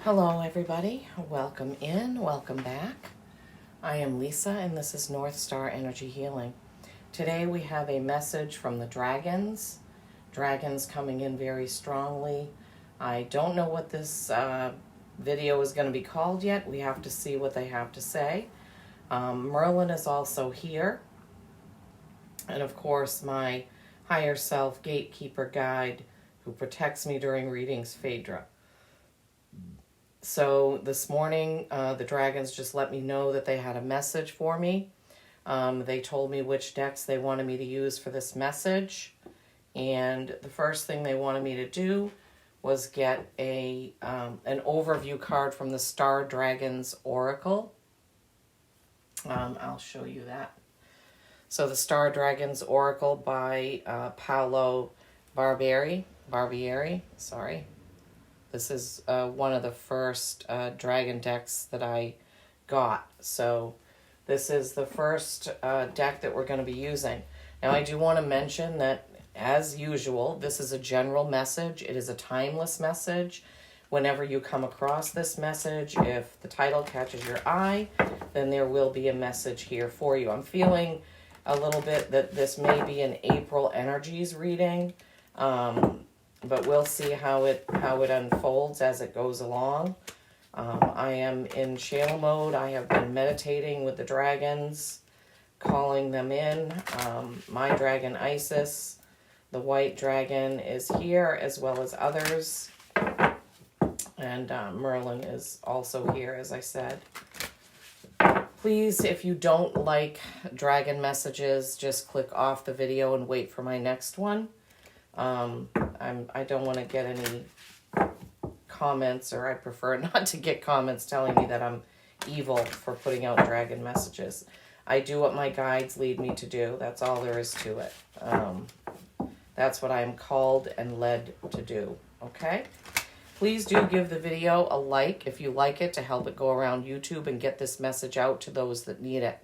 Hello everybody, welcome in, welcome back. I am Lisa and this is North Star Energy Healing. Today we have a message from the dragons. Dragons coming in very strongly. I don't know what this video is going to be called yet. We have to see what they have to say. Merlin is also here. And of course my higher self gatekeeper guide who protects me during readings, Phaedra. So this morning, the dragons just let me know that they had a message for me. They told me which decks they wanted me to use for this message. And the first thing they wanted me to do was get an overview card from the Star Dragons Oracle. I'll show you that. So the Star Dragons Oracle by Paolo Barbieri. This is one of the first dragon decks that I got. So this is the first deck that we're going to be using. Now I do want to mention that, as usual, this is a general message. It is a timeless message. Whenever you come across this message, if the title catches your eye, then there will be a message here for you. I'm feeling a little bit that this may be an April energies reading. But we'll see how it unfolds as it goes along. I am in channel mode. I have been meditating with the dragons, calling them in. My dragon Isis, the white dragon, is here, as well as others. And Merlin is also here, as I said. Please, if you don't like dragon messages, just click off the video and wait for my next one. I don't want to get any comments, or I prefer not to get comments telling me that I'm evil for putting out dragon messages. I do what my guides lead me to do. That's all there is to it. That's what I am called and led to do. Okay? Please do give the video a like if you like it, to help it go around YouTube and get this message out to those that need it.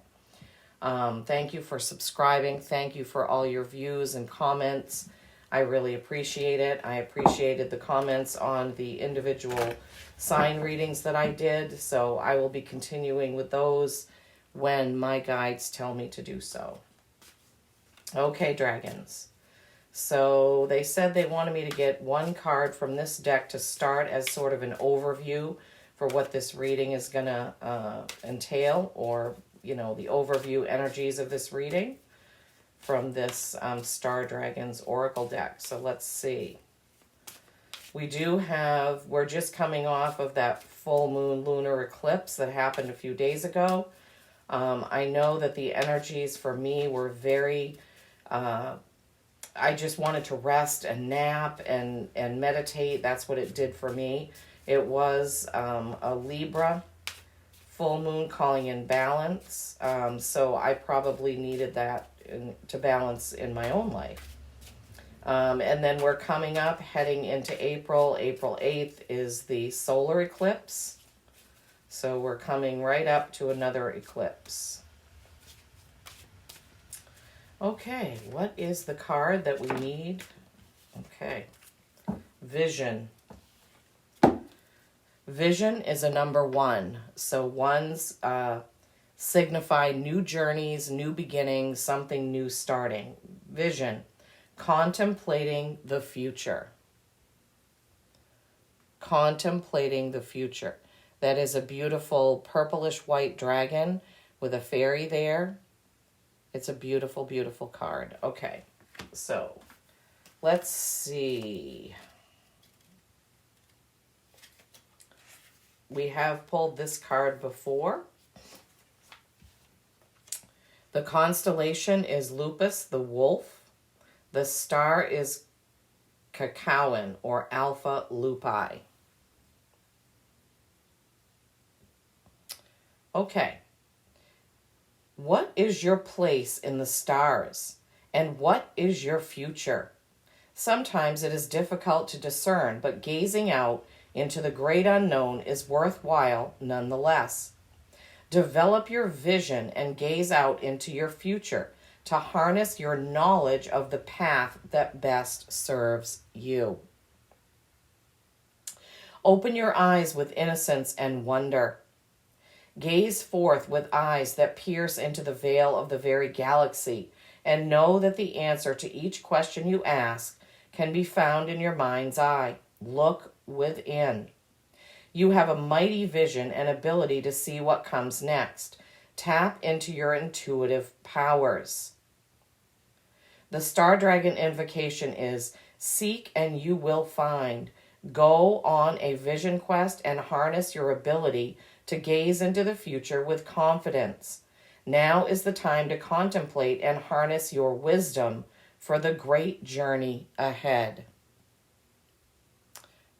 Thank you for subscribing. Thank you for all your views and comments. I really appreciate it. I appreciated the comments on the individual sign readings that I did, so I will be continuing with those when my guides tell me to do so. Okay, dragons. So they said they wanted me to get one card from this deck to start as sort of an overview for what this reading is going to entail, or, you know, the overview energies of this reading from this Star Dragons Oracle deck. So let's see. We're just coming off of that full moon lunar eclipse that happened a few days ago. I know that the energies for me were very, I just wanted to rest and nap and meditate. That's what it did for me. It was a Libra full moon calling in balance. So I probably needed that to balance in my own life. And then we're coming up, heading into April. April 8th is the solar eclipse. So we're coming right up to another eclipse. Okay, what is the card that we need? Okay, Vision. Vision is a number 1. So ones signify new journeys, new beginnings, something new starting. Vision, contemplating the future. Contemplating the future. That is a beautiful purplish white dragon with a fairy there. It's a beautiful, beautiful card. Okay, so let's see. We have pulled this card before. The constellation is Lupus, the wolf. The star is Kuan, or Alpha Lupi. Okay. What is your place in the stars? And what is your future? Sometimes it is difficult to discern, but gazing out into the great unknown is worthwhile nonetheless. Develop your vision and gaze out into your future to harness your knowledge of the path that best serves you. Open your eyes with innocence and wonder. Gaze forth with eyes that pierce into the veil of the very galaxy, and know that the answer to each question you ask can be found in your mind's eye. Look within. You have a mighty vision and ability to see what comes next. Tap into your intuitive powers. The Star Dragon invocation is, seek and you will find. Go on a vision quest and harness your ability to gaze into the future with confidence. Now is the time to contemplate and harness your wisdom for the great journey ahead.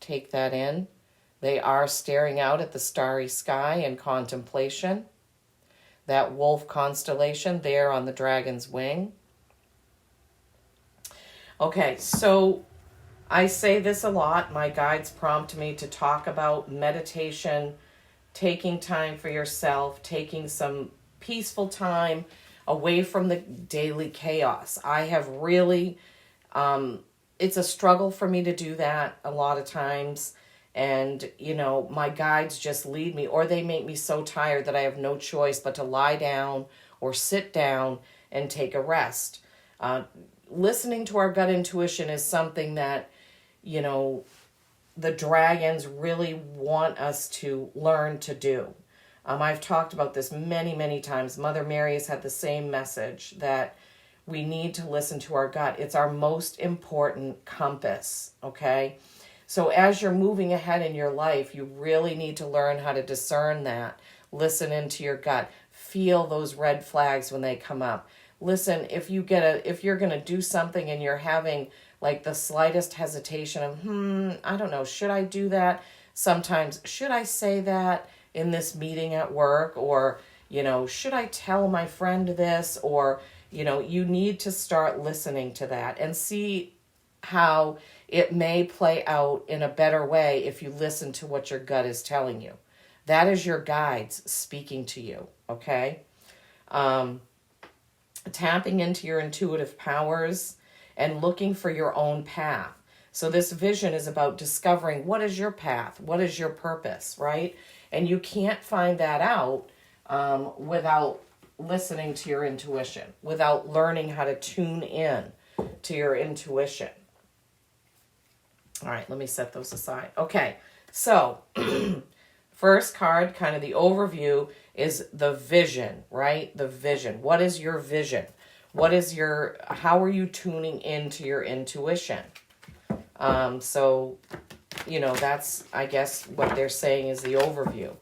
Take that in. They are staring out at the starry sky in contemplation. That wolf constellation there on the dragon's wing. Okay, so I say this a lot. My guides prompt me to talk about meditation, taking time for yourself, taking some peaceful time away from the daily chaos. I have really, it's a struggle for me to do that a lot of times. And, my guides just lead me, or they make me so tired that I have no choice but to lie down or sit down and take a rest. Listening to our gut intuition is something that, the dragons really want us to learn to do. I've talked about this many, many times. Mother Mary has had the same message that we need to listen to our gut. It's our most important compass, okay? So as you're moving ahead in your life, you really need to learn how to discern that. Listen into your gut. Feel those red flags when they come up. Listen, if you're going to do something and you're having like the slightest hesitation of, I don't know, should I do that? Sometimes, should I say that in this meeting at work? Or, should I tell my friend this? Or, you need to start listening to that and see how it may play out in a better way if you listen to what your gut is telling you. That is your guides speaking to you, okay? Tapping into your intuitive powers and looking for your own path. So this vision is about discovering what is your path, what is your purpose, right? And you can't find that out without listening to your intuition, without learning how to tune in to your intuition. All right, let me set those aside. Okay, so first card, kind of the overview, is the vision, right? The vision. What is your vision? How are you tuning into your intuition? So, that's, I guess, what they're saying is the overview.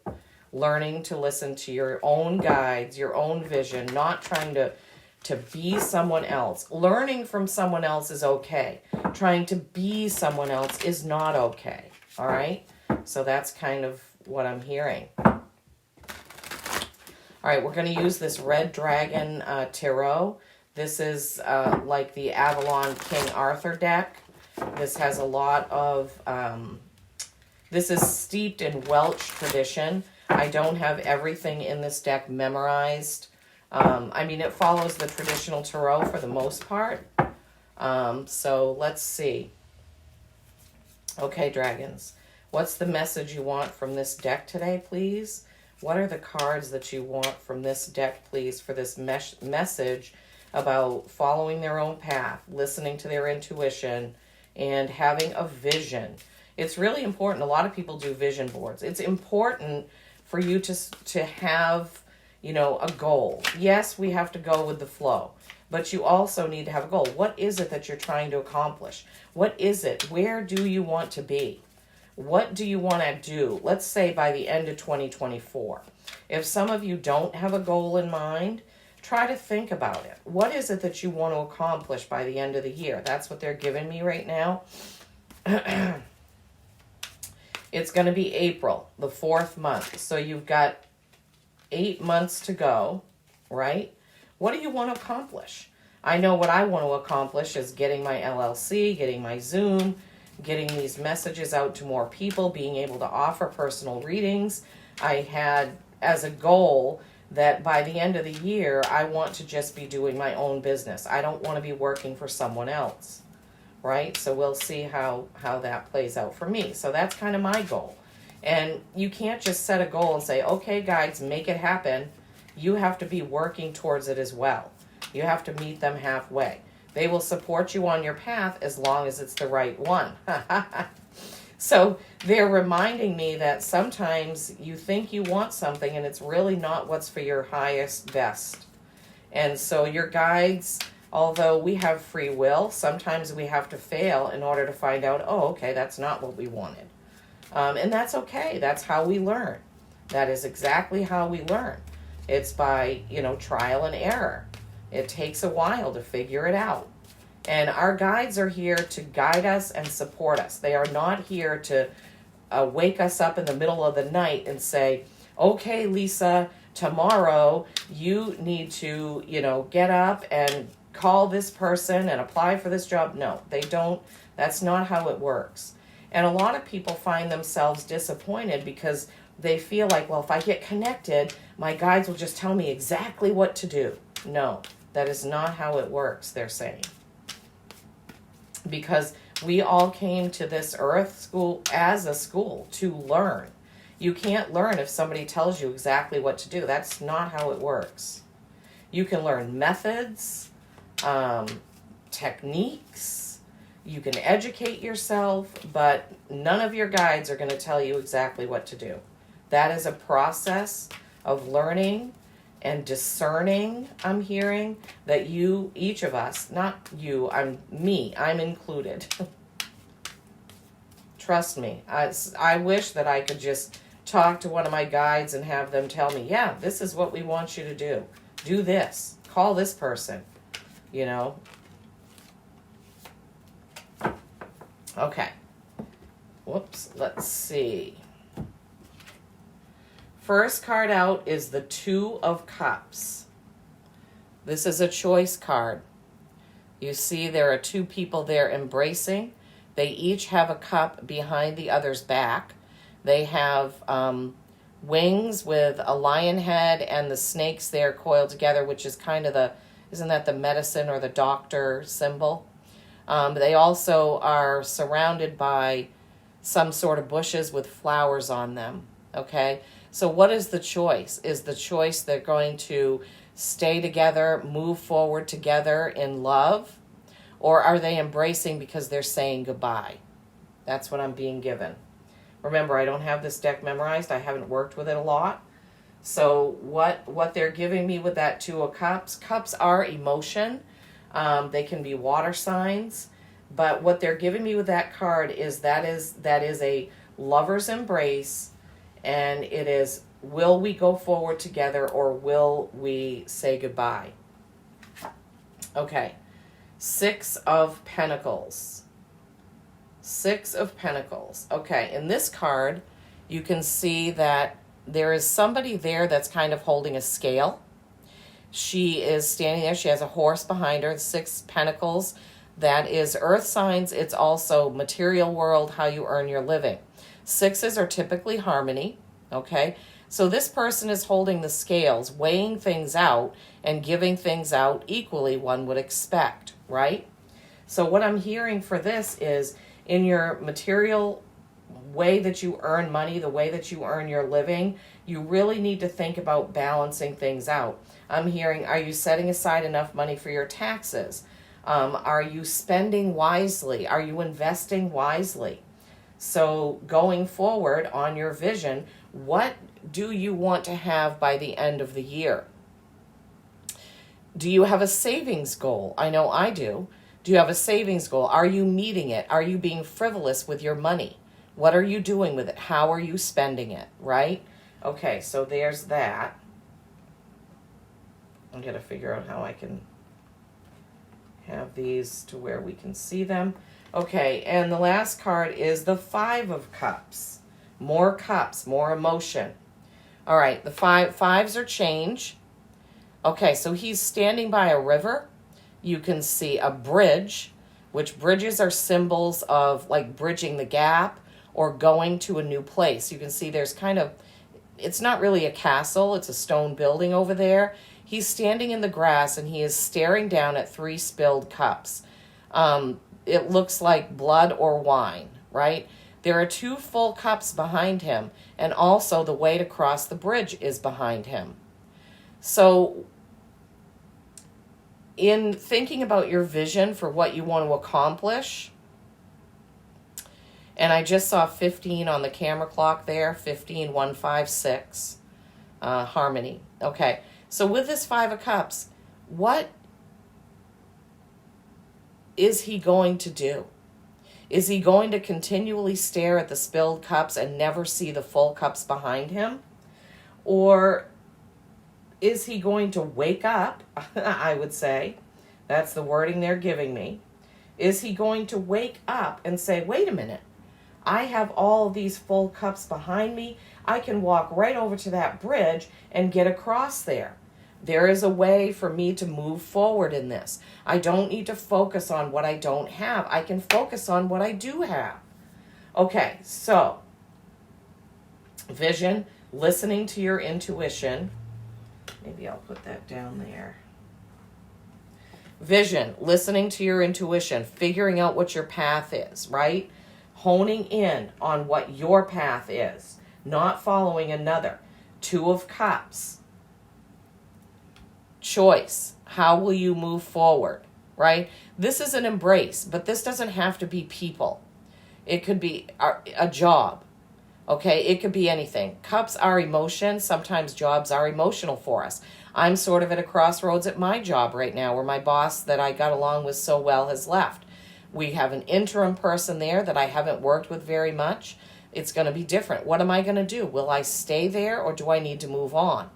Learning to listen to your own guides, your own vision, not trying to be someone else. Learning from someone else is okay. Trying to be someone else is not okay. All right? So that's kind of what I'm hearing. All right, we're going to use this Red Dragon Tarot. This is like the Avalon King Arthur deck. This has a lot of... this is steeped in Welsh tradition. I don't have everything in this deck memorized. It follows the traditional tarot for the most part. So let's see. Okay, dragons. What's the message you want from this deck today, please? What are the cards that you want from this deck, please, for this message about following their own path, listening to their intuition, and having a vision? It's really important. A lot of people do vision boards. It's important for you to have, a goal. Yes, we have to go with the flow, but you also need to have a goal. What is it that you're trying to accomplish? What is it? Where do you want to be? What do you want to do? Let's say by the end of 2024. If some of you don't have a goal in mind, try to think about it. What is it that you want to accomplish by the end of the year? That's what they're giving me right now. It's going to be April, the 4th month. So you've got 8 months to go, right? What do you want to accomplish? I know what I want to accomplish is getting my LLC, getting my Zoom, getting these messages out to more people, being able to offer personal readings. I had as a goal that by the end of the year, I want to just be doing my own business. I don't want to be working for someone else, right? So we'll see how that plays out for me. So that's kind of my goal. And you can't just set a goal and say, okay, guys, make it happen. You have to be working towards it as well. You have to meet them halfway. They will support you on your path as long as it's the right one. So they're reminding me that sometimes you think you want something and it's really not what's for your highest best. And so your guides, although we have free will, sometimes we have to fail in order to find out, oh, okay, that's not what we wanted. And that's okay. That's how we learn. That is exactly how we learn. It's by, trial and error. It takes a while to figure it out. And our guides are here to guide us and support us. They are not here to wake us up in the middle of the night and say, okay, Lisa, tomorrow you need to, get up and call this person and apply for this job. No, they don't. That's not how it works. And a lot of people find themselves disappointed because they feel like, well, if I get connected, my guides will just tell me exactly what to do. No, that is not how it works, they're saying. Because we all came to this earth school as a school to learn. You can't learn if somebody tells you exactly what to do. That's not how it works. You can learn methods, techniques. You can educate yourself, but none of your guides are going to tell you exactly what to do. That is a process of learning and discerning, I'm hearing, that you, each of us, not you, I'm included. Trust me. I wish that I could just talk to one of my guides and have them tell me, yeah, this is what we want you to do. Do this. Call this person. Okay. Whoops. Let's see. First card out is the Two of Cups. This is a choice card. You see there are two people there embracing. They each have a cup behind the other's back. They have wings with a lion head and the snakes there coiled together, which is kind of isn't that the medicine or the doctor symbol? They also are surrounded by some sort of bushes with flowers on them, okay? So what is the choice? Is the choice they're going to stay together, move forward together in love? Or are they embracing because they're saying goodbye? That's what I'm being given. Remember, I don't have this deck memorized. I haven't worked with it a lot. So what they're giving me with that Two of Cups, cups are emotion. They can be water signs. But what they're giving me with that card is that is a lover's embrace. And it is, will we go forward together or will we say goodbye? Okay. Six of Pentacles. Six of Pentacles. Okay, in this card, you can see that there is somebody there that's kind of holding a scale. She is standing there. She has a horse behind her. Six Pentacles. That is earth signs. It's also material world, how you earn your living. Sixes are typically harmony, okay? So this person is holding the scales, weighing things out and giving things out equally, one would expect, right? So what I'm hearing for this is in your material way that you earn money, the way that you earn your living, you really need to think about balancing things out. I'm hearing, are you setting aside enough money for your taxes? Are you spending wisely? Are you investing wisely? So going forward on your vision, what do you want to have by the end of the year? Do you have a savings goal? I know I do. Do you have a savings goal? Are you meeting it? Are you being frivolous with your money? What are you doing with it? How are you spending it, right? Okay, so there's that. I'm going to figure out how I can have these to where we can see them. Okay, and the last card is the Five of Cups. More cups, more emotion. All right, the fives are change. Okay, so he's standing by a river. You can see a bridge, which bridges are symbols of like bridging the gap or going to a new place. You can see there's kind of, it's not really a castle, it's a stone building over there. He's standing in the grass and he is staring down at three spilled cups. it looks like blood or wine, right? There are 2 full cups behind him, and also the way to cross the bridge is behind him. So in thinking about your vision for what you want to accomplish, and I just saw 15 on the camera clock there, 15, 1, 5, 6, harmony. Okay, so with this 5 of Cups, what is he going to do? Is he going to continually stare at the spilled cups and never see the full cups behind him? Or is he going to wake up? I would say, that's the wording they're giving me. Is he going to wake up and say, wait a minute, I have all these full cups behind me. I can walk right over to that bridge and get across there. There is a way for me to move forward in this. I don't need to focus on what I don't have. I can focus on what I do have. Okay, so vision, listening to your intuition. Maybe I'll put that down there. Vision, listening to your intuition, figuring out what your path is, right? Honing in on what your path is, not following another. 2 of Cups. Choice. How will you move forward, right? This is an embrace, but this doesn't have to be people. It could be a job, okay? It could be anything. Cups are emotion. Sometimes jobs are emotional for us. I'm sort of at a crossroads at my job right now where my boss that I got along with so well has left. We have an interim person there that I haven't worked with very much. It's going to be different. What am I going to do? Will I stay there or do I need to move on?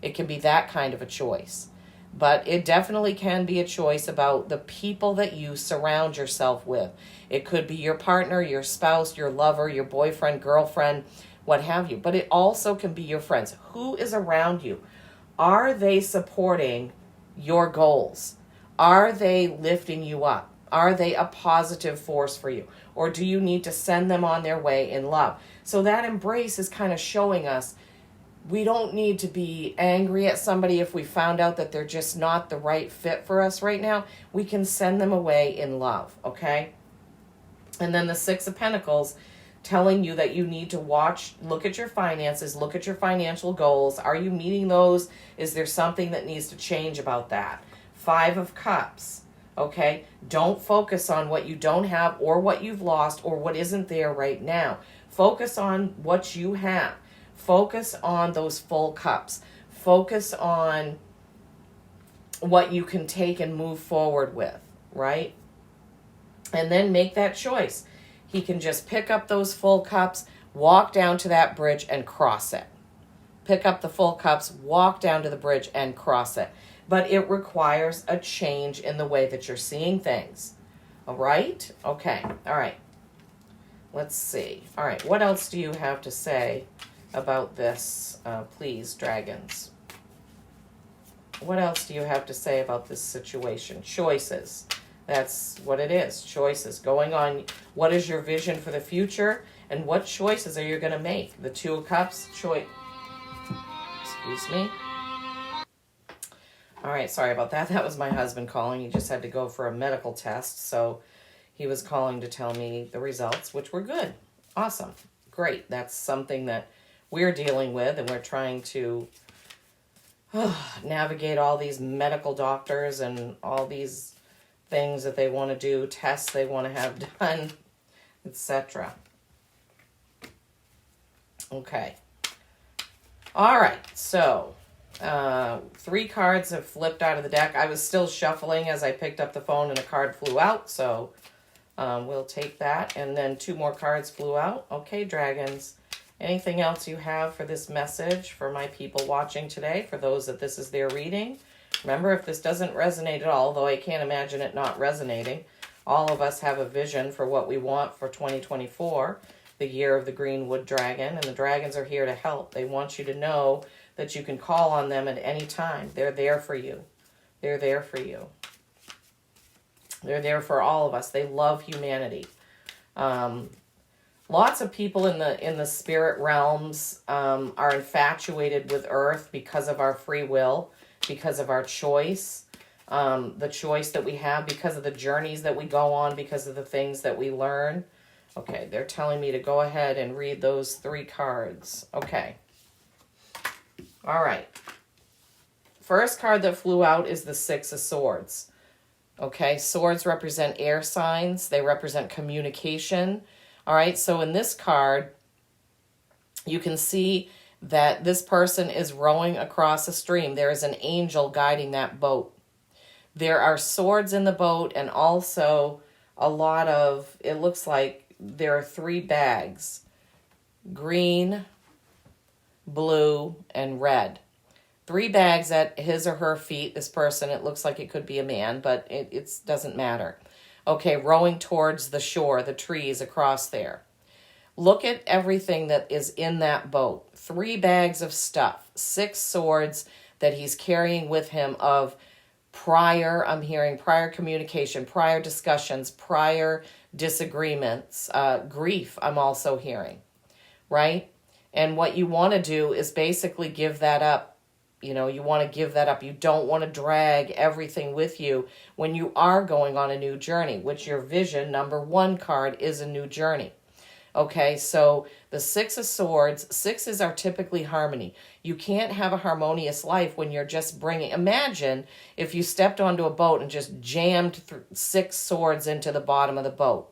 It can be that kind of a choice. But it definitely can be a choice about the people that you surround yourself with. It could be your partner, your spouse, your lover, your boyfriend, girlfriend, what have you. But it also can be your friends. Who is around you? Are they supporting your goals? Are they lifting you up? Are they a positive force for you? Or do you need to send them on their way in love? So that embrace is kind of showing us we don't need to be angry at somebody if we found out that they're just not the right fit for us right now. We can send them away in love, okay? And then the 6 of Pentacles telling you that you need to look at your finances, look at your financial goals. Are you meeting those? Is there something that needs to change about that? 5 of Cups, okay? Don't focus on what you don't have or what you've lost or what isn't there right now. Focus on what you have. Focus on those full cups. Focus on what you can take and move forward with, right? And then make that choice. He can just pick up those full cups, walk down to that bridge and cross it. Pick up the full cups, walk down to the bridge and cross it. But it requires a change in the way that you're seeing things. All right? Okay. All right. Let's see. All right. What else do you have to say about this, please, dragons? What else do you have to say about this situation? Choices. That's what it is. Choices. Going on. What is your vision for the future? And what choices are you going to make? The 2 of Cups. Choice. Excuse me. All right. Sorry about that. That was my husband calling. He just had to go for a medical test. So he was calling to tell me the results, which were good. Awesome. Great. That's something that we're dealing with, and we're trying to navigate all these medical doctors and all these things that they want to do, tests they want to have done, etc. Okay. All right. So 3 cards have flipped out of the deck. I was still shuffling as I picked up the phone and a card flew out. So we'll take that. And then 2 more cards flew out. Okay, dragons. Anything else you have for this message for my people watching today, for those that this is their reading? Remember, if this doesn't resonate at all, though I can't imagine it not resonating, all of us have a vision for what we want for 2024, the year of the green wood dragon, and the dragons are here to help. They want you to know that you can call on them at any time. They're there for you. They're there for you. They're there for all of us. They love humanity. Lots of people in the spirit realms are infatuated with Earth because of our free will, because of our choice. the choice that we have, because of the journeys that we go on, because of the things that we learn. Okay, they're telling me to go ahead and read those 3 cards. Okay. All right. First card that flew out is the 6 of Swords. Okay, swords represent air signs. They represent communication. All right, so in this card, you can see that this person is rowing across a stream. There is an angel guiding that boat. There are swords in the boat, and also a lot of, it looks like there are 3 bags. Green, blue, and red. 3 bags at his or her feet. This person, it looks like it could be a man, but it doesn't matter. Okay, rowing towards the shore, the trees across there. Look at everything that is in that boat. 3 bags of stuff, 6 swords that he's carrying with him of prior, I'm hearing prior communication, prior discussions, prior disagreements, grief I'm also hearing, right? And what you want to do is basically give that up. You know, you want to give that up. You don't want to drag everything with you when you are going on a new journey, which your vision, number 1 card, is a new journey. Okay, so the 6 of Swords, 6s are typically harmony. You can't have a harmonious life when you're just bringing, imagine if you stepped onto a boat and just jammed 6 swords into the bottom of the boat.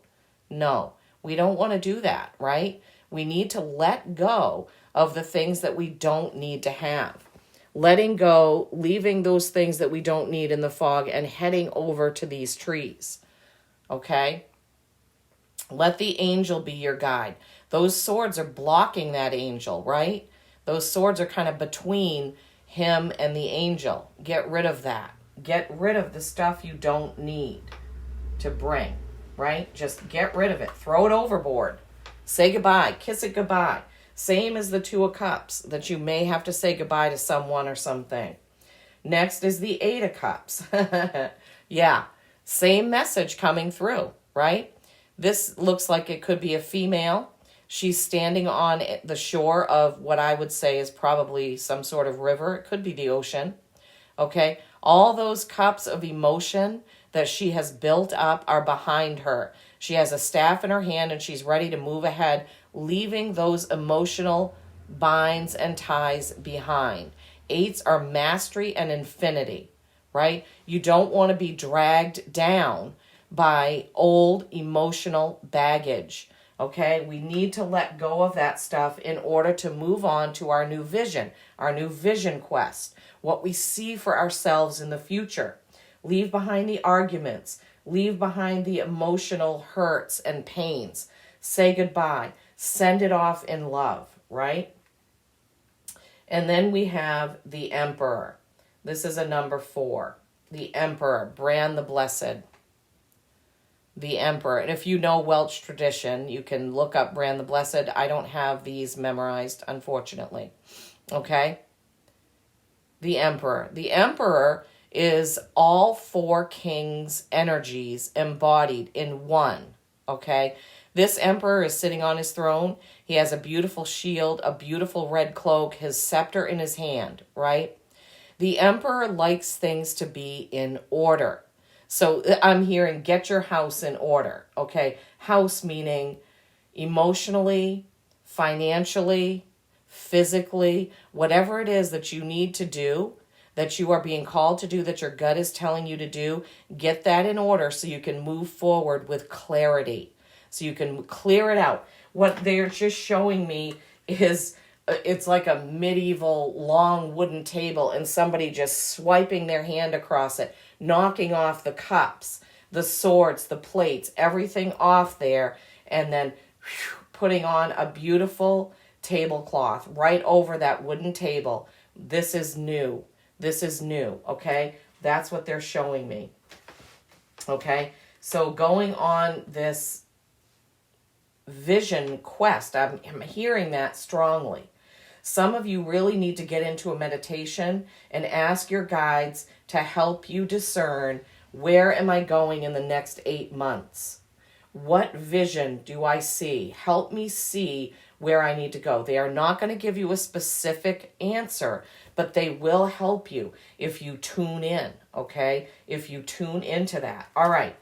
No, we don't want to do that, right? We need to let go of the things that we don't need to have. Letting go, leaving those things that we don't need in the fog, and heading over to these trees. Okay? Let the angel be your guide. Those swords are blocking that angel, right? Those swords are kind of between him and the angel. Get rid of that. Get rid of the stuff you don't need to bring, right? Just get rid of it. Throw it overboard. Say goodbye. Kiss it goodbye. Same as the 2 of Cups, that you may have to say goodbye to someone or something. Next is the 8 of Cups. Yeah, same message coming through, right? This looks like it could be a female. She's standing on the shore of what I would say is probably some sort of river. It could be the ocean, okay? All those cups of emotion that she has built up are behind her. She has a staff in her hand and she's ready to move ahead, leaving those emotional binds and ties behind. 8s are mastery and infinity, right? You don't want to be dragged down by old emotional baggage, okay? We need to let go of that stuff in order to move on to our new vision quest, what we see for ourselves in the future. Leave behind the arguments. Leave behind the emotional hurts and pains. Say goodbye. Send it off in love, right? And then we have the Emperor. This is a number 4. The Emperor, Bran the Blessed. The Emperor. And if you know Welsh tradition, you can look up Bran the Blessed. I don't have these memorized, unfortunately. Okay? The Emperor. The Emperor is all 4 kings' energies embodied in one. Okay? This emperor is sitting on his throne. He has a beautiful shield, a beautiful red cloak, his scepter in his hand, right? The emperor likes things to be in order. So I'm hearing get your house in order, okay? House meaning emotionally, financially, physically, whatever it is that you need to do, that you are being called to do, that your gut is telling you to do, get that in order so you can move forward with clarity. So you can clear it out. What they're just showing me is it's like a medieval long wooden table and somebody just swiping their hand across it, knocking off the cups, the swords, the plates, everything off there, and then putting on a beautiful tablecloth right over that wooden table. This is new. This is new, okay? That's what they're showing me, okay? So going on this vision quest, I'm hearing that strongly. Some of you really need to get into a meditation and ask your guides to help you discern, where am I going in the next 8 months? What vision do I see? Help me see where I need to go. They are not going to give you a specific answer, but they will help you if you tune in, okay? If you tune into that. All right,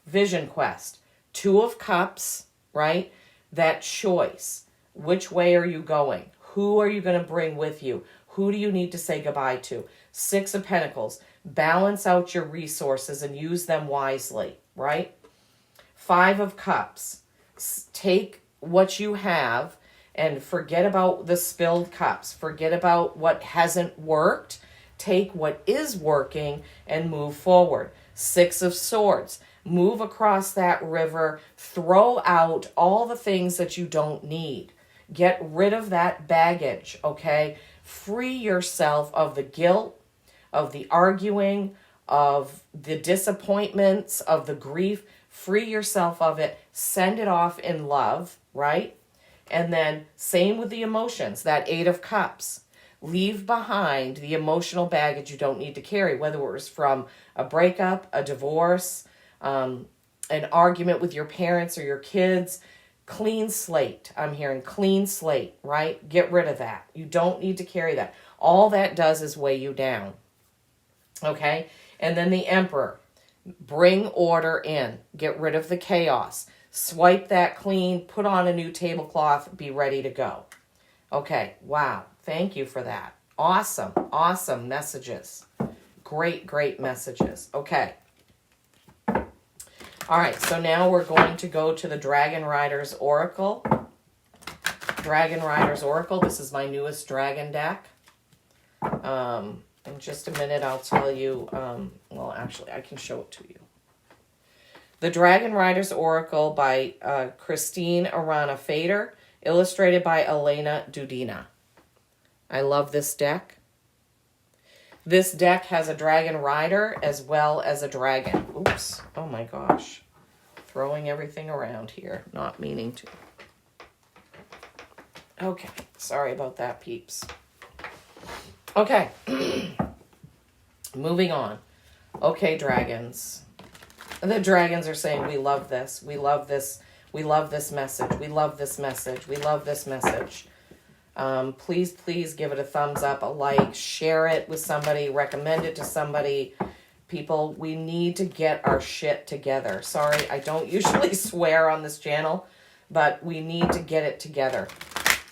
Vision Quest. 2 of Cups, right? That choice. Which way are you going? Who are you going to bring with you? Who do you need to say goodbye to? 6 of Pentacles. Balance out your resources and use them wisely, right? 5 of Cups. Take what you have and forget about the spilled cups. Forget about what hasn't worked. Take what is working and move forward. 6 of Swords. Move across that river. Throw out all the things that you don't need. Get rid of that baggage, okay? Free yourself of the guilt, of the arguing, of the disappointments, of the grief. Free yourself of it. Send it off in love, right? And then same with the emotions, that 8 of Cups. Leave behind the emotional baggage you don't need to carry, whether it was from a breakup, a divorce, an argument with your parents or your kids. Clean slate. I'm hearing clean slate, right? Get rid of that. You don't need to carry that. All that does is weigh you down. Okay? And then the Emperor. Bring order in. Get rid of the chaos. Swipe that clean. Put on a new tablecloth. Be ready to go. Okay. Wow. Thank you for that. Awesome. Awesome messages. Great, great messages. Okay. All right, so now we're going to go to the Dragon Riders Oracle. Dragon Riders Oracle. This is my newest dragon deck. In just a minute, I'll tell you. Well, actually, I can show it to you. The Dragon Riders Oracle by Christine Arana Fader, illustrated by Elena Dudina. I love this deck. This deck has a dragon rider as well as a dragon. Oops. Oh my gosh. Throwing everything around here. Not meaning to. Okay. Sorry about that, peeps. Okay. Moving on. Okay, dragons. The dragons are saying, we love this. We love this. We love this message. We love this message. We love this message. Please, please give it a thumbs up, a like, share it with somebody, recommend it to somebody. People, we need to get our shit together. Sorry, I don't usually swear on this channel, but we need to get it together.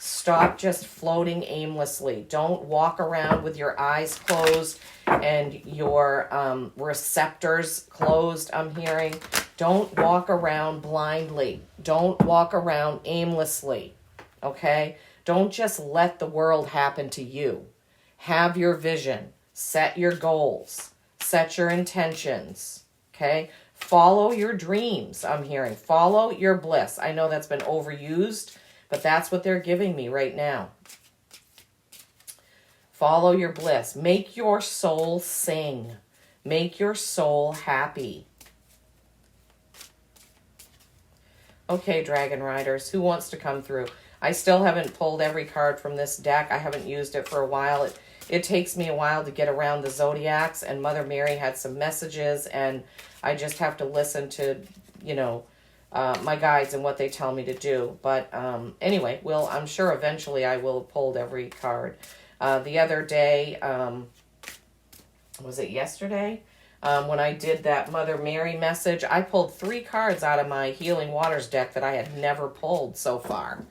Stop just floating aimlessly. Don't walk around with your eyes closed and your receptors closed, I'm hearing. Don't walk around blindly. Don't walk around aimlessly, okay? Don't just let the world happen to you. Have your vision. Set your goals. Set your intentions. Okay? Follow your dreams, I'm hearing. Follow your bliss. I know that's been overused, but that's what they're giving me right now. Follow your bliss. Make your soul sing. Make your soul happy. Okay, Dragon Riders, who wants to come through? I still haven't pulled every card from this deck. I haven't used it for a while. It takes me a while to get around the zodiacs, and Mother Mary had some messages, and I just have to listen to, my guides and what they tell me to do. But anyway, I'm sure eventually I will have pulled every card. The other day, was it yesterday? When I did that Mother Mary message, I pulled 3 cards out of my Healing Waters deck that I had never pulled so far.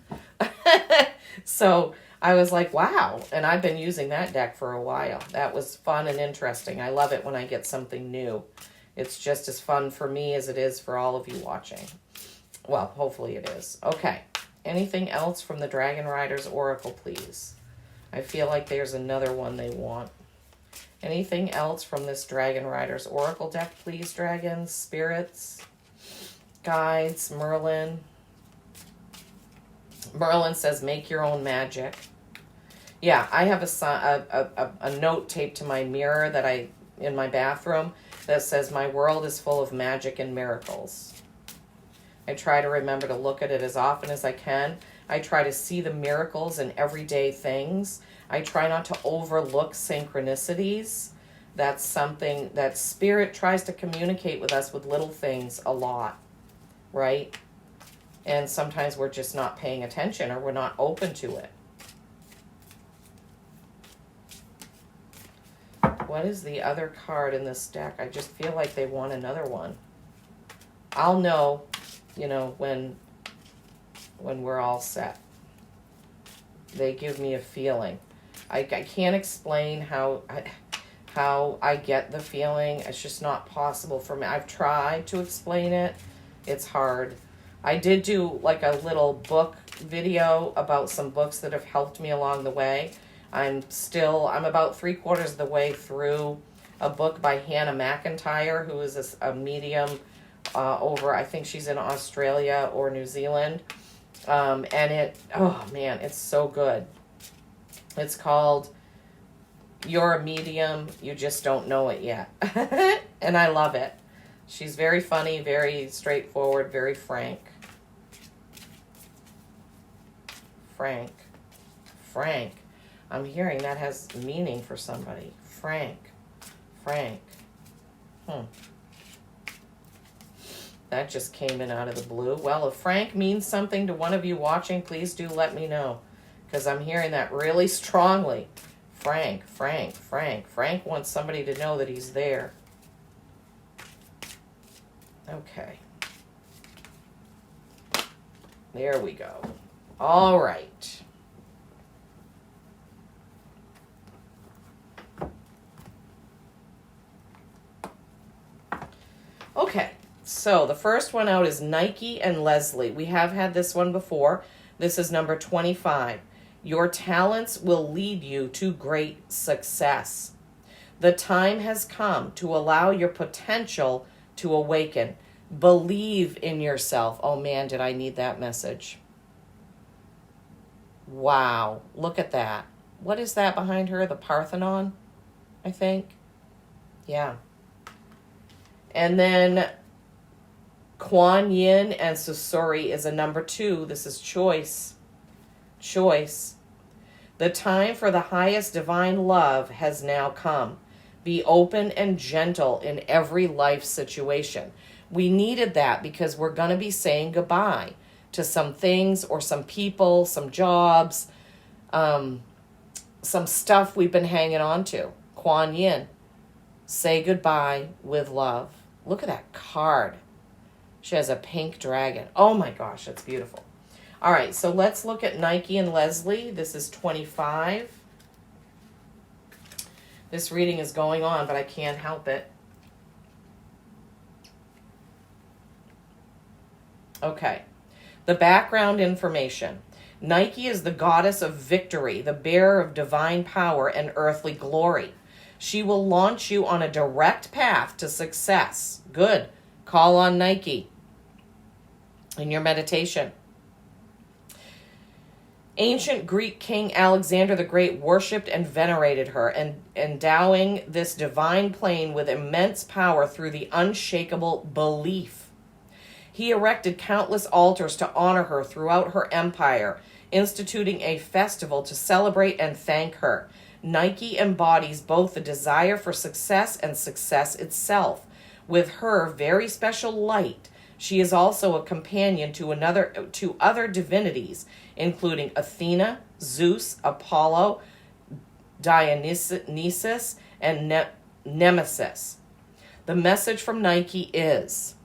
So I was like, wow. And I've been using that deck for a while. That was fun and interesting. I love it when I get something new. It's just as fun for me as it is for all of you watching. Well, hopefully it is. Okay. Anything else from the Dragon Riders Oracle, please? I feel like there's another one they want. Anything else from this Dragon Riders Oracle deck, please, dragons, spirits, guides, Merlin? Merlin says, make your own magic. Yeah, I have a note taped to my mirror that in my bathroom that says, my world is full of magic and miracles. I try to remember to look at it as often as I can. I try to see the miracles in everyday things. I try not to overlook synchronicities. That's something that Spirit tries to communicate with us with little things a lot, right? And sometimes we're just not paying attention or we're not open to it. What is the other card in this deck? I just feel like they want another one. I'll know, when we're all set. They give me a feeling. I can't explain how I get the feeling. It's just not possible for me. I've tried to explain it. It's hard. I did do like a little book video about some books that have helped me along the way. I'm about 3/4 of the way through a book by Hannah McIntyre, who is a medium over, I think she's in Australia or New Zealand. And it's so good. It's called You're a Medium, You Just Don't Know It Yet. And I love it. She's very funny, very straightforward, very frank. Frank. I'm hearing that has meaning for somebody. Frank. That just came in out of the blue. Well, if Frank means something to one of you watching, please do let me know. Because I'm hearing that really strongly. Frank. Frank wants somebody to know that he's there. Okay. There we go. All right. Okay. So the first one out is Nike and Leslie. We have had this one before. This is number 25. Your talents will lead you to great success. The time has come to allow your potential to awaken. Believe in yourself. Oh man, did I need that message. Wow, look at that. What is that behind her? The Parthenon, I think. Yeah. And then Kuan Yin and Susuri is a number 2. This is choice. The time for the highest divine love has now come. Be open and gentle in every life situation. We needed that because we're going to be saying goodbye to some things or some people, some jobs, some stuff we've been hanging on to. Kuan Yin. Say goodbye with love. Look at that card. She has a pink dragon. Oh my gosh, that's beautiful. All right, so let's look at Nike and Leslie. This is 25. This reading is going on, but I can't help it. Okay. The background information. Nike is the goddess of victory, the bearer of divine power and earthly glory. She will launch you on a direct path to success. Good. Call on Nike in your meditation. Ancient Greek King Alexander the Great worshipped and venerated her, and endowing this divine plane with immense power through the unshakable belief. He erected countless altars to honor her throughout her empire, instituting a festival to celebrate and thank her. Nike embodies both the desire for success and success itself. With her very special light, she is also a companion to other divinities, including Athena, Zeus, Apollo, Dionysus, and Nemesis. The message from Nike is,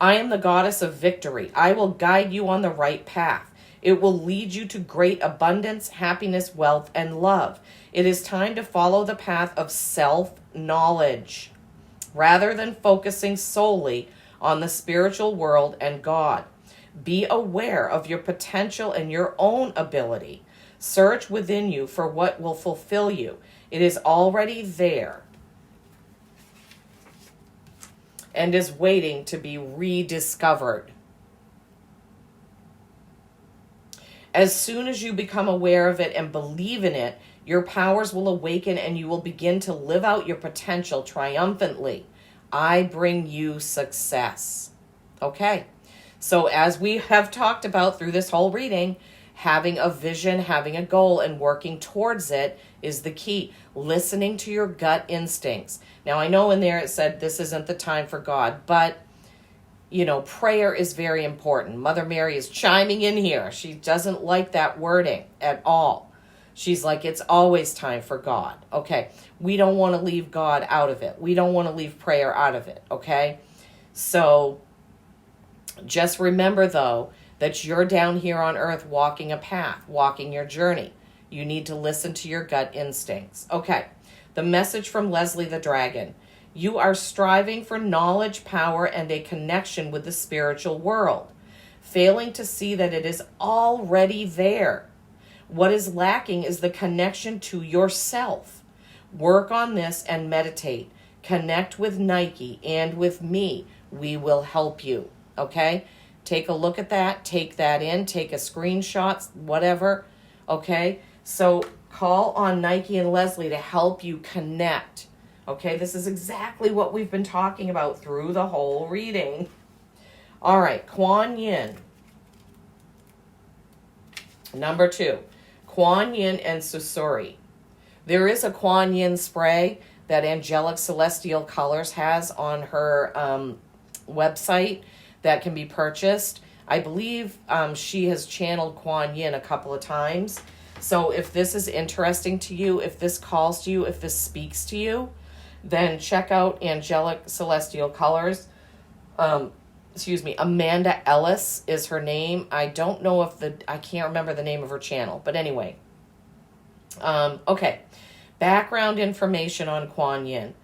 I am the goddess of victory. I will guide you on the right path. It will lead you to great abundance, happiness, wealth, and love. It is time to follow the path of self-knowledge, rather than focusing solely on the spiritual world and God. Be aware of your potential and your own ability. Search within you for what will fulfill you. It is already there and is waiting to be rediscovered. As soon as you become aware of it and believe in it, your powers will awaken and you will begin to live out your potential triumphantly. I bring you success. Okay, so as we have talked about through this whole reading, having a vision, having a goal, and working towards it is the key. Listening to your gut instincts. Now, I know in there it said this isn't the time for God, but prayer is very important. Mother Mary is chiming in here. She doesn't like that wording at all. She's like, it's always time for God. Okay. We don't want to leave God out of it. We don't want to leave prayer out of it. Okay. So just remember, though, that you're down here on earth walking a path, walking your journey. You need to listen to your gut instincts. Okay. The message from Leslie the Dragon. You are striving for knowledge, power, and a connection with the spiritual world, failing to see that it is already there. What is lacking is the connection to yourself. Work on this and meditate. Connect with Nike and with me. We will help you. Okay? Take a look at that. Take that in. Take a screenshot, whatever. Okay? So call on Nike and Leslie to help you connect. Okay, this is exactly what we've been talking about through the whole reading. All right, Kuan Yin. Number 2, Kuan Yin and Susuri. There is a Kuan Yin spray that Angelic Celestial Colors has on her website that can be purchased. I believe she has channeled Kuan Yin a couple of times. So if this is interesting to you, if this calls to you, if this speaks to you, then check out Angelic Celestial Colors. Amanda Ellis is her name. I don't know I can't remember the name of her channel, but anyway. Okay. Background information on Kuan Yin.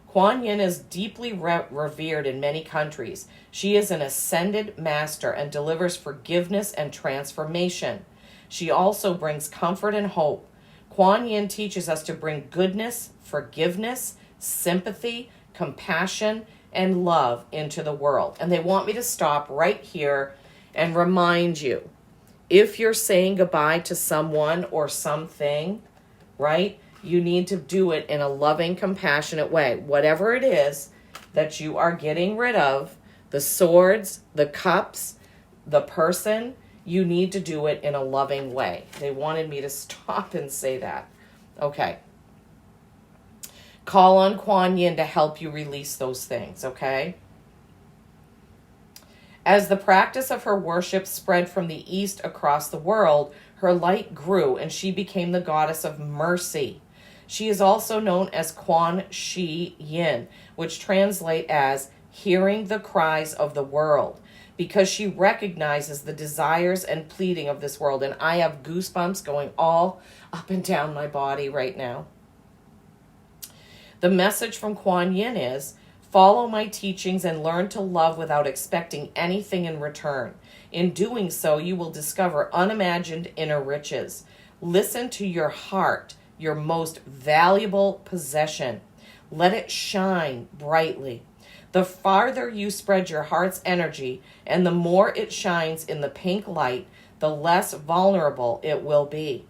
Kuan Yin is deeply revered in many countries. She is an ascended master and delivers forgiveness and transformation. She also brings comfort and hope. Kuan Yin teaches us to bring goodness, forgiveness, sympathy, compassion, and love into the world. And they want me to stop right here and remind you, if you're saying goodbye to someone or something, right, you need to do it in a loving, compassionate way. Whatever it is that you are getting rid of, the swords, the cups, the person, you need to do it in a loving way. They wanted me to stop and say that. Okay. Call on Kuan Yin to help you release those things, okay? As the practice of her worship spread from the east across the world, her light grew and she became the goddess of mercy. She is also known as Kuan Yin, which translates as hearing the cries of the world, because she recognizes the desires and pleading of this world. And I have goosebumps going all up and down my body right now. The message from Kuan Yin is, follow my teachings and learn to love without expecting anything in return. In doing so, you will discover unimagined inner riches. Listen to your heart, your most valuable possession. Let it shine brightly. The farther you spread your heart's energy and the more it shines in the pink light, the less vulnerable it will be.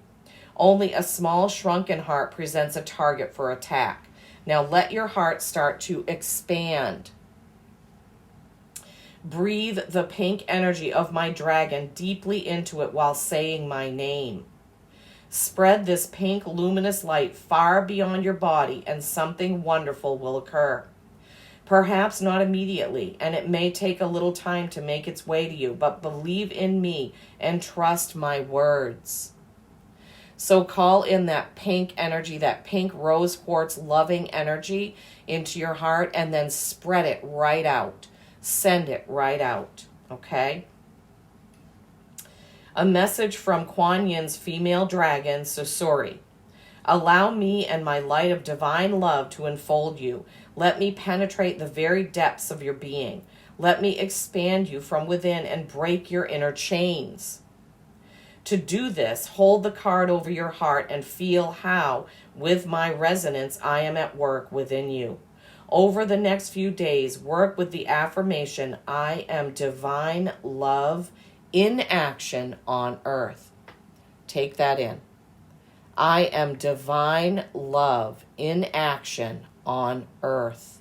Only a small shrunken heart presents a target for attack. Now let your heart start to expand. Breathe the pink energy of my dragon deeply into it while saying my name. Spread this pink luminous light far beyond your body and something wonderful will occur. Perhaps not immediately, and it may take a little time to make its way to you, but believe in me and trust my words. So call in that pink energy, that pink rose quartz loving energy into your heart, and then spread it right out. Send it right out, okay? A message from Kuan Yin's female dragon, Susuri. Allow me and my light of divine love to enfold you. Let me penetrate the very depths of your being. Let me expand you from within and break your inner chains. To do this, hold the card over your heart and feel how, with my resonance, I am at work within you. Over the next few days, work with the affirmation, I am divine love in action on earth. Take that in. I am divine love in action on earth.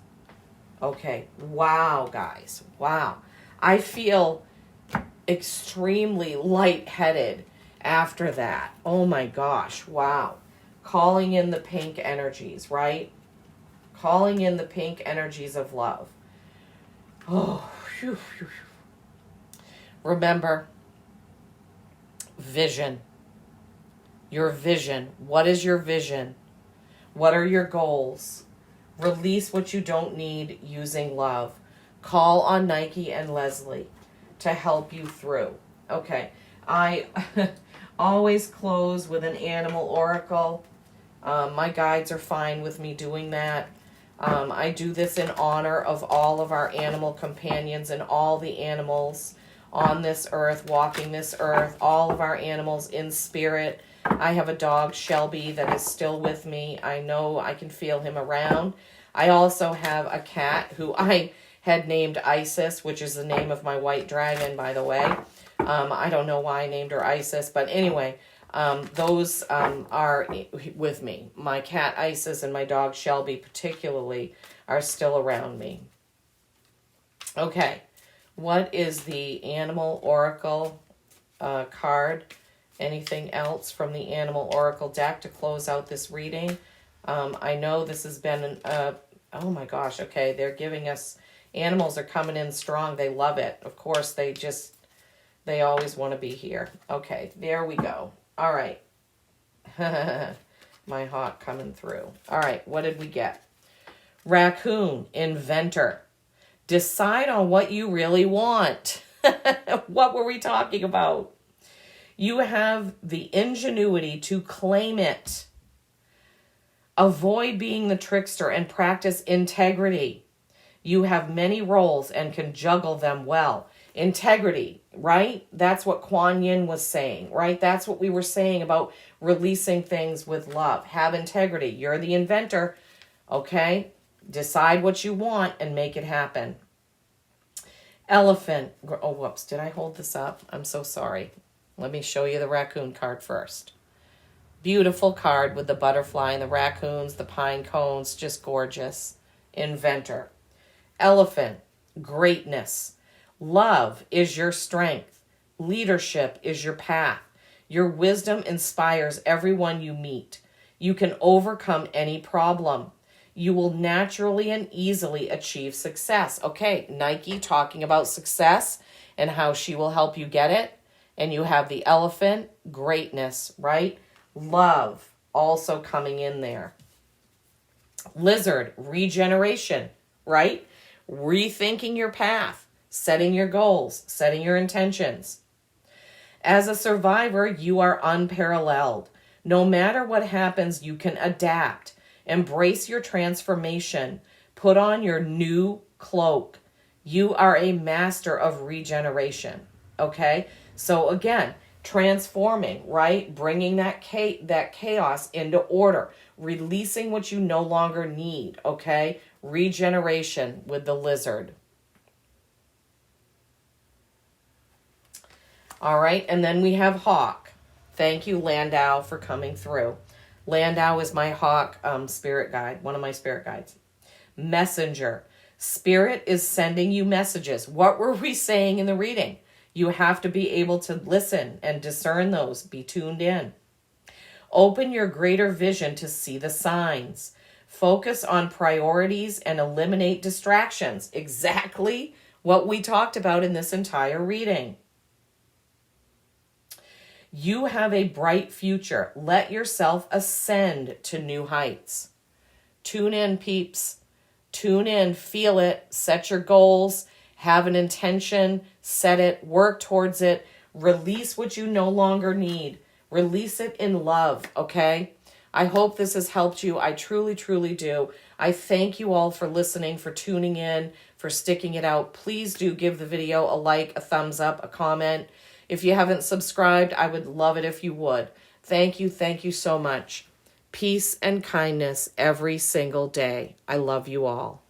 Okay. Wow, guys. Wow. I feel extremely lightheaded after that. Oh my gosh. Wow. Calling in the pink energies, right? Calling in the pink energies of love. Oh, Remember, vision. Your vision. What is your vision? What are your goals? Release what you don't need using love. Call on Nike and Leslie to help you through. Okay, I always close with an animal oracle. My guides are fine with me doing that. I do this in honor of all of our animal companions and all the animals on this earth, walking this earth, all of our animals in spirit. I have a dog, Shelby, that is still with me. I know I can feel him around. I also have a cat who I had named Isis, which is the name of my white dragon, by the way. I don't know why I named her Isis, but anyway, those are with me. My cat Isis and my dog Shelby particularly are still around me. Okay, what is the Animal Oracle card? Anything else from the Animal Oracle deck to close out this reading? I know this has been, oh my gosh, okay, they're giving us, animals are coming in strong. They love it. Of course, they always want to be here. Okay, there we go. All right. My hawk coming through. All right, what did we get? Raccoon, inventor. Decide on what you really want. What were we talking about? You have the ingenuity to claim it. Avoid being the trickster and practice integrity. You have many roles and can juggle them well. Integrity, right? That's what Kuan Yin was saying, right? That's what we were saying about releasing things with love. Have integrity. You're the inventor, okay? Decide what you want and make it happen. Elephant. Oh, whoops. Did I hold this up? I'm so sorry. Let me show you the raccoon card first. Beautiful card with the butterfly and the raccoons, the pine cones, just gorgeous. Inventor. Elephant. Greatness. Love is your strength. Leadership is your path. Your wisdom inspires everyone you meet. You can overcome any problem. You will naturally and easily achieve success. Okay, Nike talking about success and how she will help you get it. And you have the elephant, greatness, right? Love also coming in there. Lizard, regeneration, right? Rethinking your path, setting your goals, setting your intentions. As a survivor, you are unparalleled. No matter what happens, you can adapt. Embrace your transformation. Put on your new cloak. You are a master of regeneration, okay? So again, transforming, right? Bringing that chaos into order. Releasing what you no longer need, okay? Regeneration with the lizard. All right, and then we have hawk. Thank you, Landau, for coming through. Landau is my hawk spirit guide, one of my spirit guides. Messenger. Spirit is sending you messages. What were we saying in the reading? You have to be able to listen and discern those. Be tuned in. Open your greater vision to see the signs. Focus on priorities and eliminate distractions. Exactly what we talked about in this entire reading. You have a bright future. Let yourself ascend to new heights. Tune in, peeps. Tune in, feel it, set your goals, have an intention, set it, work towards it, release what you no longer need. Release it in love, okay? I hope this has helped you. I truly, truly do. I thank you all for listening, for tuning in, for sticking it out. Please do give the video a like, a thumbs up, a comment. If you haven't subscribed, I would love it if you would. Thank you so much. Peace and kindness every single day. I love you all.